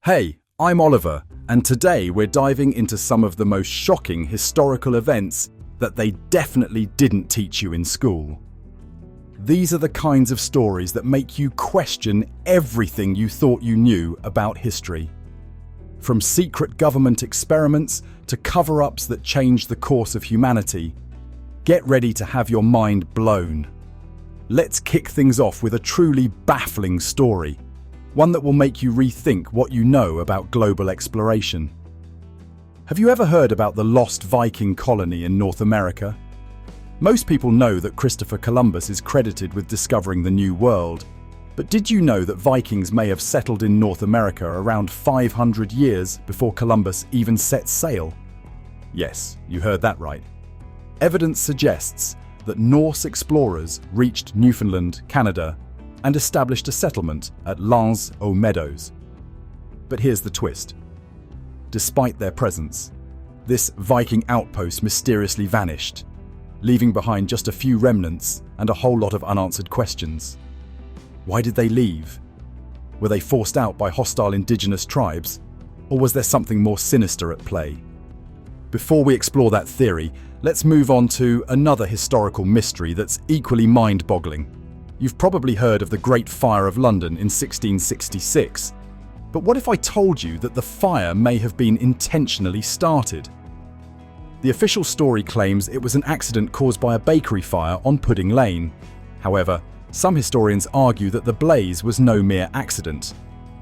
Hey, I'm Oliver, and today we're diving into some of the most shocking historical events that they definitely didn't teach you in school. These are the kinds of stories that make you question everything you thought you knew about history. From secret government experiments to cover-ups that changed the course of humanity, get ready to have your mind blown. Let's kick things off with a truly baffling story. One that will make you rethink what you know about global exploration. Have you ever heard about the lost Viking colony in North America? Most people know that Christopher Columbus is credited with discovering the New World, but did you know that Vikings may have settled in North America around 500 years before Columbus even set sail? Yes, you heard that right. Evidence suggests that Norse explorers reached Newfoundland, Canada, and established a settlement at L'Anse aux Meadows. But here's the twist. Despite their presence, this Viking outpost mysteriously vanished, leaving behind just a few remnants and a whole lot of unanswered questions. Why did they leave? Were they forced out by hostile indigenous tribes, or was there something more sinister at play? Before we explore that theory, let's move on to another historical mystery that's equally mind-boggling. You've probably heard of the Great Fire of London in 1666. But what if I told you that the fire may have been intentionally started? The official story claims it was an accident caused by a bakery fire on Pudding Lane. However, some historians argue that the blaze was no mere accident.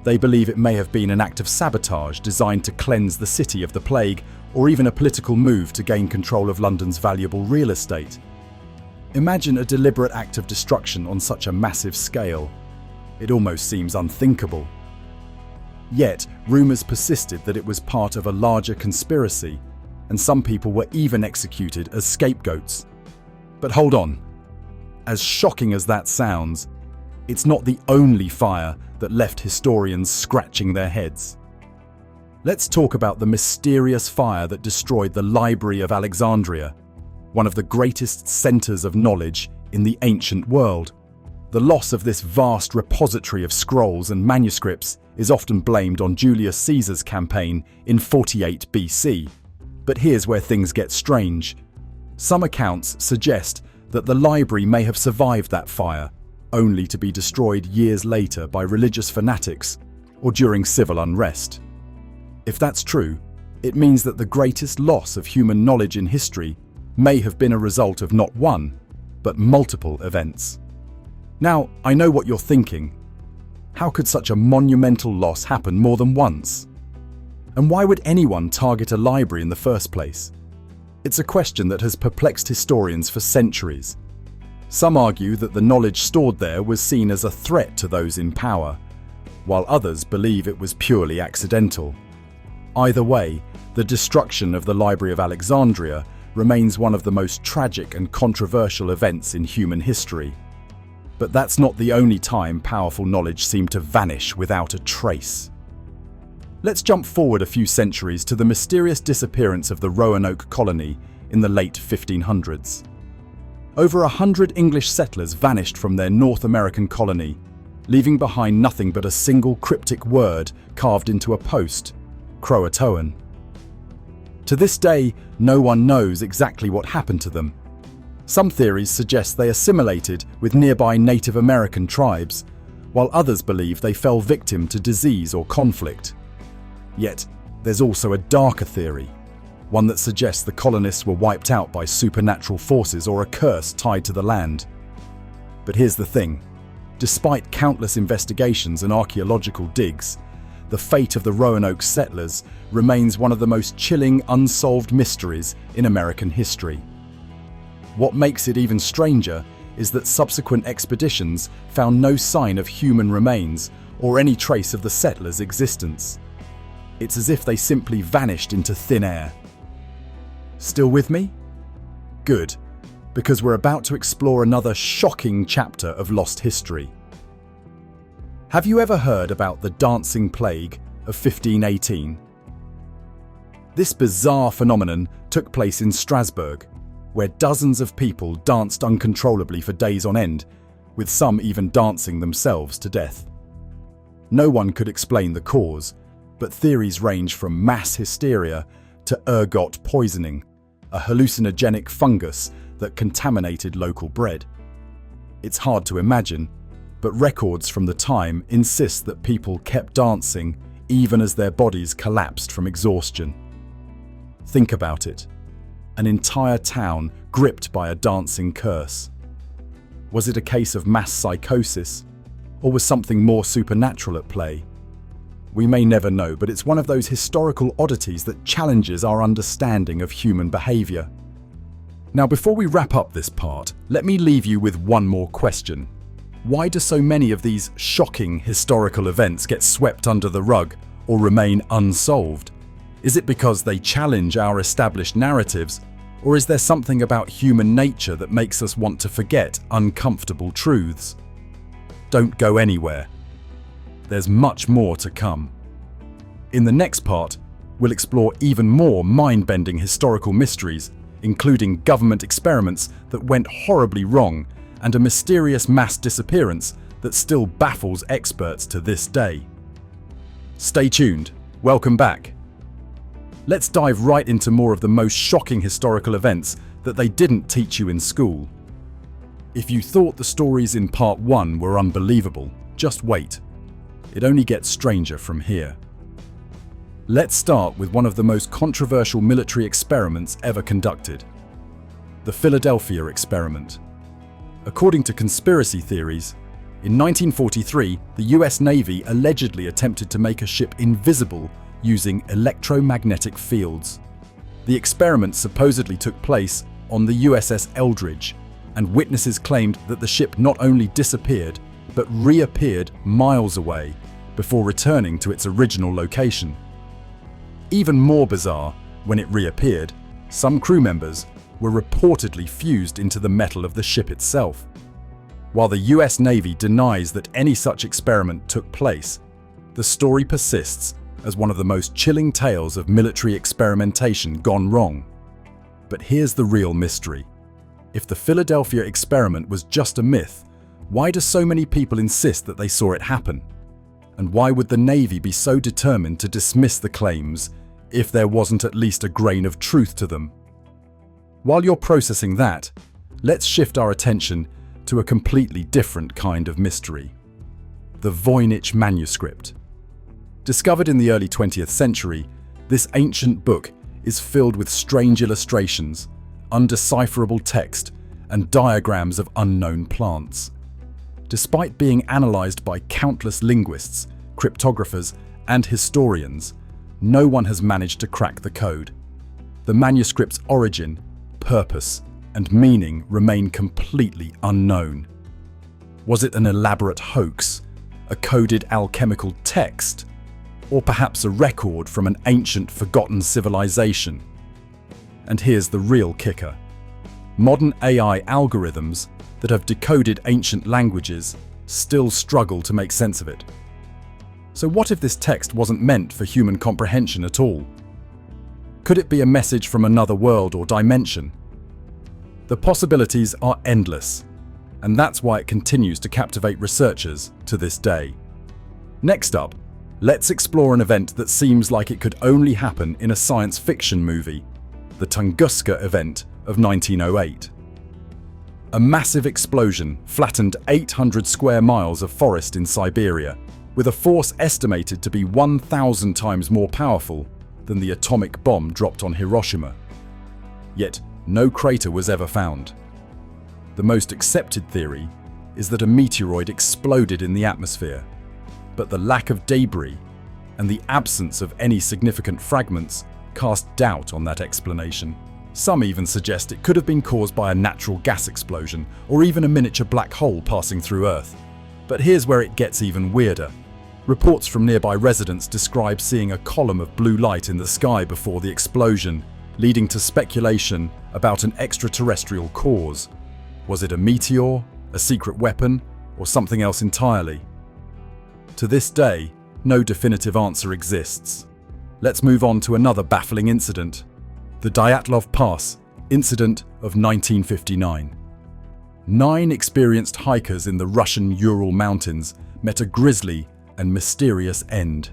They believe it may have been an act of sabotage designed to cleanse the city of the plague, or even a political move to gain control of London's valuable real estate. Imagine a deliberate act of destruction on such a massive scale. It almost seems unthinkable. Yet, rumours persisted that it was part of a larger conspiracy, and some people were even executed as scapegoats. But hold on. As shocking as that sounds, it's not the only fire that left historians scratching their heads. Let's talk about the mysterious fire that destroyed the Library of Alexandria, one of the greatest centres of knowledge in the ancient world. The loss of this vast repository of scrolls and manuscripts is often blamed on Julius Caesar's campaign in 48 BC. But here's where things get strange. Some accounts suggest that the library may have survived that fire, only to be destroyed years later by religious fanatics or during civil unrest. If that's true, it means that the greatest loss of human knowledge in history may have been a result of not one, but multiple events. Now, I know what you're thinking. How could such a monumental loss happen more than once? And why would anyone target a library in the first place? It's a question that has perplexed historians for centuries. Some argue that the knowledge stored there was seen as a threat to those in power, while others believe it was purely accidental. Either way, the destruction of the Library of Alexandria remains one of the most tragic and controversial events in human history. But that's not the only time powerful knowledge seemed to vanish without a trace. Let's jump forward a few centuries to the mysterious disappearance of the Roanoke Colony in the late 1500s. Over 100 English settlers vanished from their North American colony, leaving behind nothing but a single cryptic word carved into a post: Croatoan. To this day, no one knows exactly what happened to them. Some theories suggest they assimilated with nearby Native American tribes, while others believe they fell victim to disease or conflict. Yet, there's also a darker theory, one that suggests the colonists were wiped out by supernatural forces or a curse tied to the land. But here's the thing. Despite countless investigations and archaeological digs, the fate of the Roanoke settlers remains one of the most chilling unsolved mysteries in American history. What makes it even stranger is that subsequent expeditions found no sign of human remains or any trace of the settlers' existence. It's as if they simply vanished into thin air. Still with me? Good, because we're about to explore another shocking chapter of lost history. Have you ever heard about the Dancing Plague of 1518? This bizarre phenomenon took place in Strasbourg, where dozens of people danced uncontrollably for days on end, with some even dancing themselves to death. No one could explain the cause, but theories range from mass hysteria to ergot poisoning, a hallucinogenic fungus that contaminated local bread. It's hard to imagine, but records from the time insist that people kept dancing even as their bodies collapsed from exhaustion. Think about it. An entire town gripped by a dancing curse. Was it a case of mass psychosis, or was something more supernatural at play? We may never know, but it's one of those historical oddities that challenges our understanding of human behavior. Now, before we wrap up this part, let me leave you with one more question. Why do so many of these shocking historical events get swept under the rug or remain unsolved? Is it because they challenge our established narratives, or is there something about human nature that makes us want to forget uncomfortable truths? Don't go anywhere. There's much more to come. In the next part, we'll explore even more mind-bending historical mysteries, including government experiments that went horribly wrong and a mysterious mass disappearance that still baffles experts to this day. Stay tuned. Welcome back. Let's dive right into more of the most shocking historical events that they didn't teach you in school. If you thought the stories in part 1 were unbelievable, just wait. It only gets stranger from here. Let's start with one of the most controversial military experiments ever conducted: the Philadelphia experiment. According to conspiracy theories, in 1943, the US Navy allegedly attempted to make a ship invisible using electromagnetic fields. The experiment supposedly took place on the USS Eldridge, and witnesses claimed that the ship not only disappeared, but reappeared miles away before returning to its original location. Even more bizarre, when it reappeared, some crew members were reportedly fused into the metal of the ship itself. While the US Navy denies that any such experiment took place, the story persists as one of the most chilling tales of military experimentation gone wrong. But here's the real mystery. If the Philadelphia experiment was just a myth, why do so many people insist that they saw it happen? And why would the Navy be so determined to dismiss the claims if there wasn't at least a grain of truth to them? While you're processing that, let's shift our attention to a completely different kind of mystery: the Voynich manuscript. Discovered in the early 20th century, this ancient book is filled with strange illustrations, undecipherable text, and diagrams of unknown plants. Despite being analyzed by countless linguists, cryptographers, and historians, no one has managed to crack the code. The manuscript's origin, purpose, and meaning remain completely unknown. Was it an elaborate hoax, a coded alchemical text, or perhaps a record from an ancient, forgotten civilization? And here's the real kicker. Modern AI algorithms that have decoded ancient languages still struggle to make sense of it. So what if this text wasn't meant for human comprehension at all? Could it be a message from another world or dimension? The possibilities are endless, and that's why it continues to captivate researchers to this day. Next up, let's explore an event that seems like it could only happen in a science fiction movie: the Tunguska event of 1908. A massive explosion flattened 800 square miles of forest in Siberia, with a force estimated to be 1,000 times more powerful than the atomic bomb dropped on Hiroshima. Yet, no crater was ever found. The most accepted theory is that a meteoroid exploded in the atmosphere, but the lack of debris and the absence of any significant fragments cast doubt on that explanation. Some even suggest it could have been caused by a natural gas explosion or even a miniature black hole passing through Earth. But here's where it gets even weirder. Reports from nearby residents describe seeing a column of blue light in the sky before the explosion, leading to speculation about an extraterrestrial cause. Was it a meteor, a secret weapon, or something else entirely? To this day, no definitive answer exists. Let's move on to another baffling incident: the Dyatlov Pass Incident of 1959. 9 experienced hikers in the Russian Ural Mountains met a grisly and mysterious end.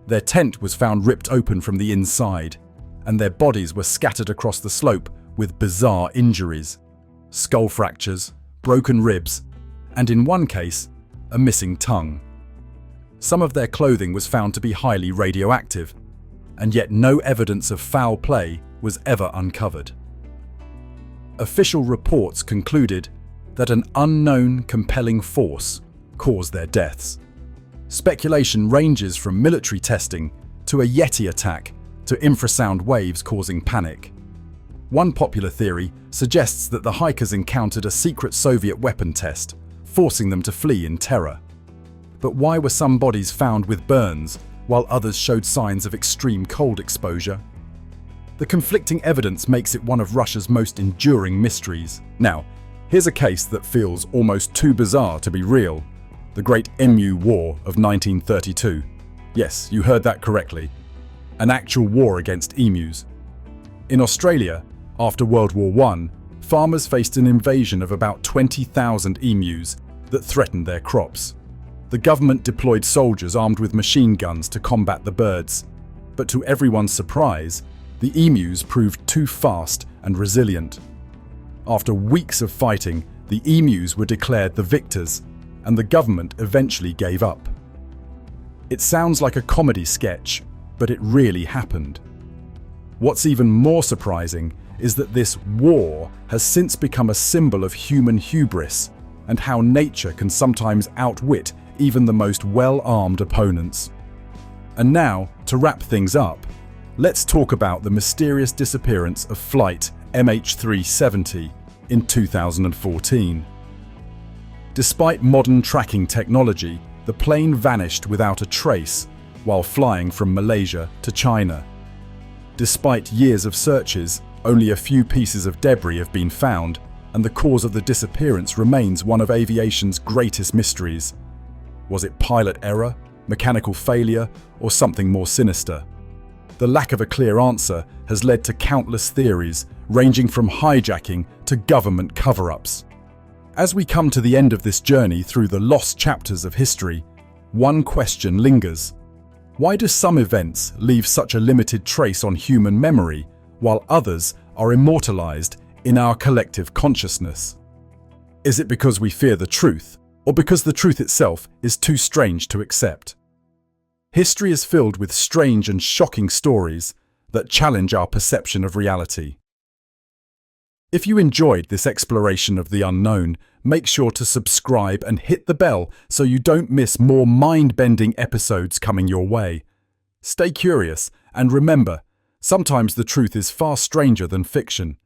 Their tent was found ripped open from the inside, and their bodies were scattered across the slope with bizarre injuries: skull fractures, broken ribs, and in one case, a missing tongue. Some of their clothing was found to be highly radioactive, and yet no evidence of foul play was ever uncovered. Official reports concluded that an unknown compelling force caused their deaths. Speculation ranges from military testing to a Yeti attack to infrasound waves causing panic. One popular theory suggests that the hikers encountered a secret Soviet weapon test, forcing them to flee in terror. But why were some bodies found with burns while others showed signs of extreme cold exposure? The conflicting evidence makes it one of Russia's most enduring mysteries. Now, here's a case that feels almost too bizarre to be real: the Great Emu War of 1932. Yes, you heard that correctly. An actual war against emus. In Australia, after World War I, farmers faced an invasion of about 20,000 emus that threatened their crops. The government deployed soldiers armed with machine guns to combat the birds, but to everyone's surprise, the emus proved too fast and resilient. After weeks of fighting, the emus were declared the victors, and the government eventually gave up. It sounds like a comedy sketch, but it really happened. What's even more surprising is that this war has since become a symbol of human hubris and how nature can sometimes outwit even the most well-armed opponents. And now, to wrap things up, let's talk about the mysterious disappearance of Flight MH370 in 2014. Despite modern tracking technology, the plane vanished without a trace while flying from Malaysia to China. Despite years of searches, only a few pieces of debris have been found, and the cause of the disappearance remains one of aviation's greatest mysteries. Was it pilot error, mechanical failure, or something more sinister? The lack of a clear answer has led to countless theories, ranging from hijacking to government cover-ups. As we come to the end of this journey through the lost chapters of history, one question lingers. Why do some events leave such a limited trace on human memory, while others are immortalized in our collective consciousness? Is it because we fear the truth, or because the truth itself is too strange to accept? History is filled with strange and shocking stories that challenge our perception of reality. If you enjoyed this exploration of the unknown, make sure to subscribe and hit the bell so you don't miss more mind-bending episodes coming your way. Stay curious, and remember, sometimes the truth is far stranger than fiction.